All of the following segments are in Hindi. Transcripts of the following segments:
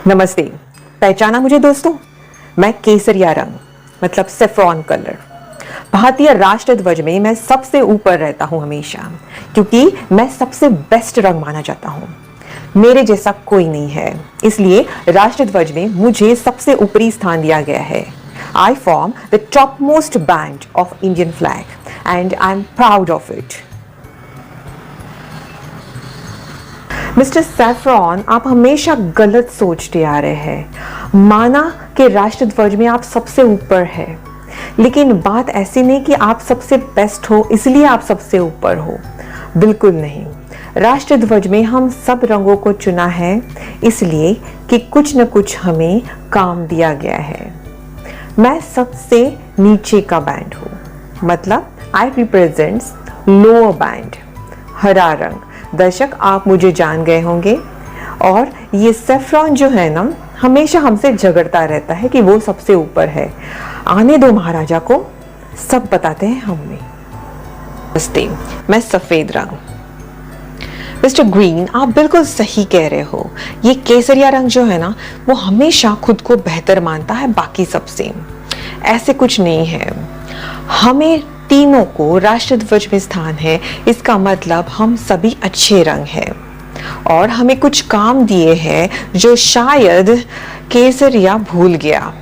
नमस्ते। पहचाना मुझे दोस्तों? मैं केसरिया रंग मतलब सेफ्रॉन कलर। भारतीय राष्ट्र ध्वज में मैं सबसे ऊपर रहता हूं हमेशा, क्योंकि मैं सबसे बेस्ट रंग माना जाता हूं। मेरे जैसा कोई नहीं है, इसलिए राष्ट्र ध्वज में मुझे सबसे ऊपरी स्थान दिया गया है। I form the topmost band of Indian flag and I'm proud of it. Mister saffron, आप हमेशा गलत सोचते आ रहे हैं। माना कि राष्ट्र ध्वज में आप सबसे ऊपर है, लेकिन बात ऐसी नहीं कि आप सबसे बेस्ट हो इसलिए आप सबसे ऊपर हो। बिल्कुल नहीं। राष्ट्र ध्वज में हम सब रंगों को चुना है इसलिए कि कुछ न कुछ हमें काम दिया गया है। मैं सबसे नीचे का बैंड हूँ, मतलब आई रिप्रेजेंट्स लोअर बैंड, हरा रंग। दर्शक, आप मुझे जान गए होंगे। और ये सेफ्रॉन जो है ना, हमेशा हमसे झगड़ता रहता है कि वो सबसे ऊपर है। आने दो महाराजा को, सब बताते हैं हमें। नमस्ते, मैं सफेद रंग। मिस्टर ग्रीन, आप बिल्कुल सही कह रहे हो। ये केसरिया रंग जो है ना, वो हमेशा खुद को बेहतर मानता है बाकी सबसे। ऐसे कुछ नहीं है। हमें तीनों को राष्ट्र ध्वज में स्थान है, इसका मतलब हम सभी अच्छे रंग हैं। और हमें कुछ काम दिए हैं जो शायद केसरिया भूल गया।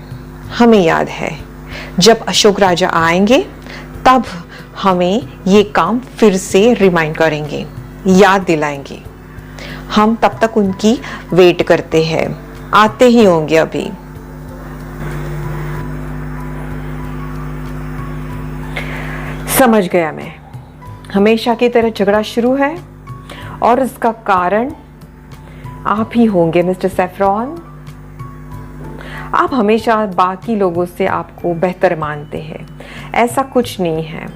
हमें याद है, जब अशोक राजा आएंगे तब हमें ये काम फिर से रिमाइंड करेंगे, याद दिलाएंगे। हम तब तक उनकी वेट करते हैं, आते ही होंगे अभी। समझ गया मैं। हमेशा की तरह झगड़ा शुरू है और इसका कारण आप ही होंगे मिस्टर सैफरॉन। आप हमेशा बाकी लोगों से आपको बेहतर मानते हैं, ऐसा कुछ नहीं है।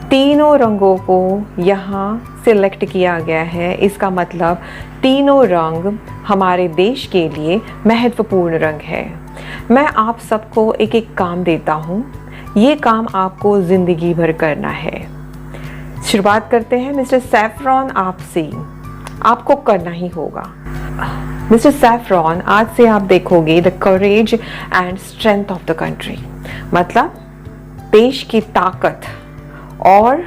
तीनों रंगों को यहाँ सिलेक्ट किया गया है, इसका मतलब तीनों रंग हमारे देश के लिए महत्वपूर्ण रंग है। मैं आप सबको एक एक काम देता हूँ, ये काम आपको जिंदगी भर करना है। शुरुआत करते हैं मिस्टर सैफरॉन आपसे, आपको करना ही होगा। मिस्टर सैफरॉन, आज से आप देखोगे the courage and strength of the country, मतलब देश की ताकत और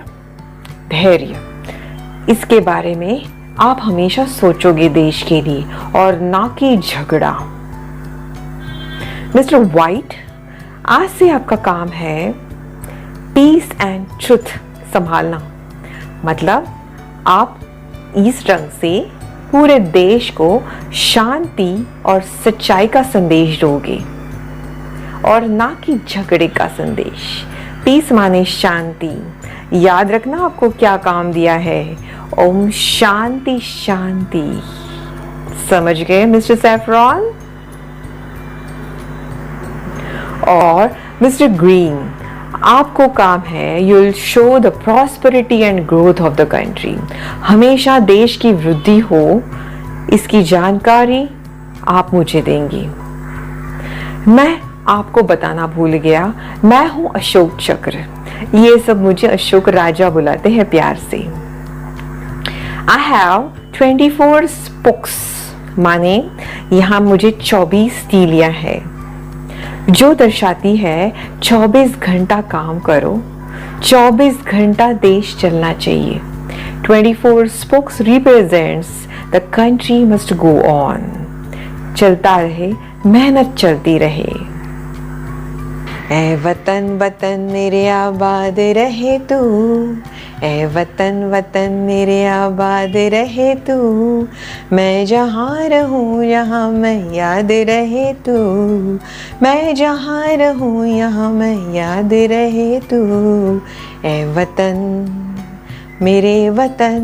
धैर्य। इसके बारे में आप हमेशा सोचोगे देश के लिए और ना कि झगड़ा। मिस्टर व्हाइट, आज से आपका काम है पीस एंड ट्रुथ संभालना, मतलब आप इस रंग से पूरे देश को शांति और सच्चाई का संदेश दोगे और ना कि झगड़े का संदेश। पीस माने शांति। याद रखना आपको क्या काम दिया है। ओम शांति शांति। समझ गए मिस्टर सैफरॉन? और मिस्टर ग्रीन, आपको काम है you will show the prosperity and growth of the country. हमेशा देश की वृद्धि हो, इसकी जानकारी आप मुझे देंगी। मैं आपको बताना भूल गया, मैं हूं अशोक चक्र। ये सब मुझे अशोक राजा बुलाते हैं प्यार से। आई हैव 24 स्पोक्स, माने यहाँ मुझे 24 तीलियां हैं, जो दर्शाती है 24 घंटा काम करो, 24 घंटा देश चलना चाहिए। 24 spokes represents the country must go on। चलता रहे, मेहनत चलती रहे। ऐ वतन वतन मेरे आबाद रहे तू, ऐ वतन वतन मेरे आबाद रहे तू, मैं जहाँ रहूँ यहाँ मैं याद रहे तू, मैं जहाँ रहूँ यहाँ मैं याद रहे तू। ऐ वतन मेरे वतन,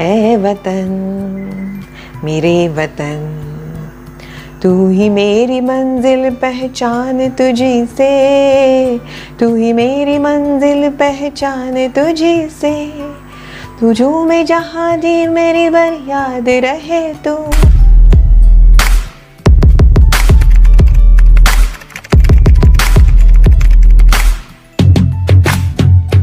ऐ वतन मेरे वतन, तू ही मेरी मंजिल पहचान तुझी से, तू ही मेरी मंजिल पहचान तुझी से, तू जो मैं जहाँ जी मेरी बर याद रहे तू।